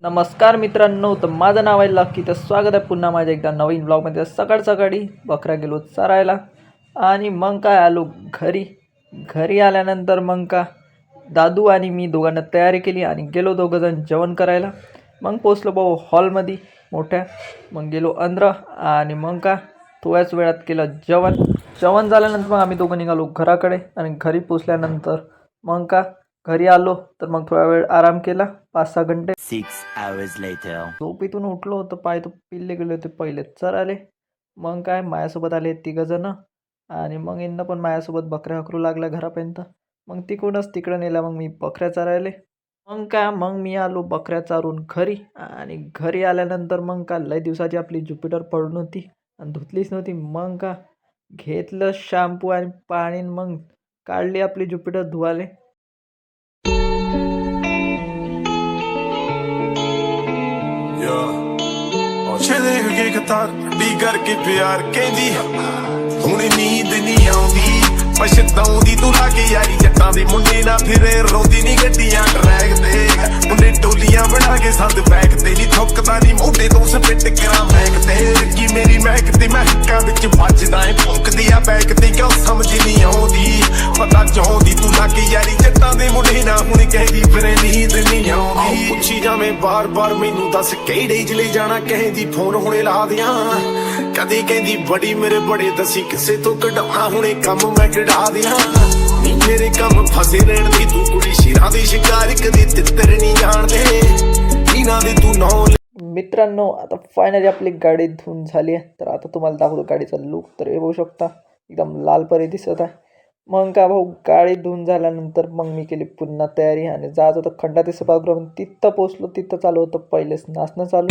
नमस्कार मित्रांनो, तर माझं नाव आहे लकी. तर स्वागत आहे पुन्हा माझ्या एकदा नवीन ब्लॉगमध्ये. सकाळी बकऱ्या गेलो चरायला आणि मग काय आलो घरी. घरी आल्यानंतर मग का दादू आणि मी दोघांना तयारी केली आणि गेलो दोघंजण जेवण करायला. मग पोचलो भाऊ हॉलमध्ये मोठ्या. मग गेलो अंदर आणि मग का थोड्याच वेळात केलं जेवण. जेवण झाल्यानंतर मग आम्ही दोघं निघालो घराकडे आणि घरी पोचल्यानंतर मग का घरी आलो तर मग थोडा वेळ आराम केला, 5-6 घंटे. 6 hours later. झोपेतून उठलो होतो, पाय तो पिल्ले गेले होते पहिले चराले. मग काय माझ्यासोबत आले तिघंजण आणि मग यांना पण माझ्यासोबत बकऱ्या हकरू लागल्या घरापर्यंत. मग तिकडूनच तिकडं नेल्या मग मी बकऱ्या चरायले. मग मी आलो बकऱ्या चारून घरी आणि घरी आल्यानंतर मग का लय दिवसाची आपली ज्युपिटर पडून होती आणि धुतलीच नव्हती. मग का घेतलं शॅम्पू आणि पाणी मग काढली आपली ज्युपिटर धुवाले. ਛੇਲੇ ਕੇ ਕਤਾਰ ਡੀ ਕਰਕੇ ਪਿਆਰ ਕਹਿੰਦੀ ਹੁਣੇ ਨੀਂਦ ਨਹੀਂ ਆਉਂਦੀ ਪਛਤਾਉਂਦੀ ਤੂੰ ਲਾ ਕੇ ਯਾਰੀ ਜੱਟਾਂ ਦੇ ਮੁੰਡੇ ਨਾ ਫਿਰੇ ਰੋਂਦੀ ਨਹੀਂ ਗੱਡੀਆਂ ਟਰੈਕ ਤੇ ਮੁੰਡੇ ਟੋਲੀਆਂ ਬਣਾ ਕੇ ਸੰਦ ਬੈਕ ਤੇ ਨਹੀਂ ਥੁੱਕਦਾ ਨਹੀਂ ਮੋਢੇ ਤੋਂ ਸਪਿੱਟ ਕਰਾਂ ਮੈਕ ਤੇ ਕੀ ਮੇਰੀ ਮਹਿਕ ਤੇ ਮਹਿਕਾਂ ਵਿੱਚ ਵੱਜਦਾ ਏ ਭੌਂਕਦੀ ਆ ਬੈਕ ਤੇ ਕਿਉਂ ਸਮਝ ਨਹੀਂ ਆਉਂਦੀ ਪਤਾ ਚਾਹੁੰਦੀ ਤੂੰ ਲਾ ਕੇ ਯਾਰੀ ਜੱਟਾਂ ਦੇ ਮੁੰਡੇ ਨਾ ਹੁਣ ਕਹਿੰਦੀ ਫਿਰੇ ਨੀਂਦ ਨਹੀਂ ਆਉਂਦੀ ਪੁੱਛੀ ਜਾਵੇਂ ਬਾਰ-ਬਾਰ ਮੈਨੂੰ ਦੱਸ ਕਿਹੜੇ ਜ਼ਿਲ੍ਹੇ ਜਾਣਾ ਕਹਿੰਦੀ ਫੋਨ ਹੁਣੇ ਲਾ ਦਿਆਂ ਕਦੀ ਕਹਿੰਦੀ ਬੜੀ ਮੇਰੇ ਬੜੇ ਦਸੀ ਕਿਸੇ ਤੋਂ ਕਢਾਉਣਾ ਹੁਣੇ ਕੰਮ ਮੈਂ ਕਢਾ ਦਿਆਂ ਨੀ ਮੇਰੇ ਕੰਮ ਫਸੇ ਰਹਿਣ ਦੀ ਤੂੰ ਕੁੜੀ ਸ਼ਿਰਾਂ ਦੀ ਸ਼ਿਕਾਰ ਕਦੀ ਤਿੱਤਰ ਨਹੀਂ ਜਾਣਦੇ ਇਹਨਾਂ ਦੇ तू नौ. मित्रांनो, आता फायनली आपली गाडी धुवून झाली आहे. तर आता तुम्हाला दाखवतो गाडीचा लुक. तर हे बघू शकता एकदम लालपरी दिसत आहे. मग का भाऊ गाडी धुवून झाल्यानंतर मग मी केली पुन्हा तयारी आणि जायचं होतं खंडा ते सभागृह. तिथं पोचलो, तिथं चालू होतं पहिलेच नाचणं चालू.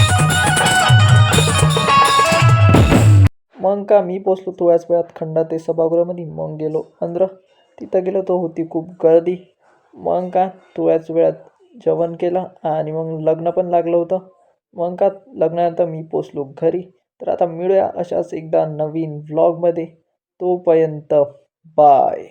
मग का मी पोचलो थोड्याच वेळात खंडा ते सभागृहामध्ये. मग गेलो अंदर, तिथं गेलो तर होती खूप गर्दी. मग का थोड्याच वेळात जेवण केलं आणि मग लग्न पण लागलं होतं. मग का लग्नानंतर मी पोचलो घरी. तर आता मिळूया अशाच एकदा नवीन व्लॉगमध्ये. तोपर्यंत बाय.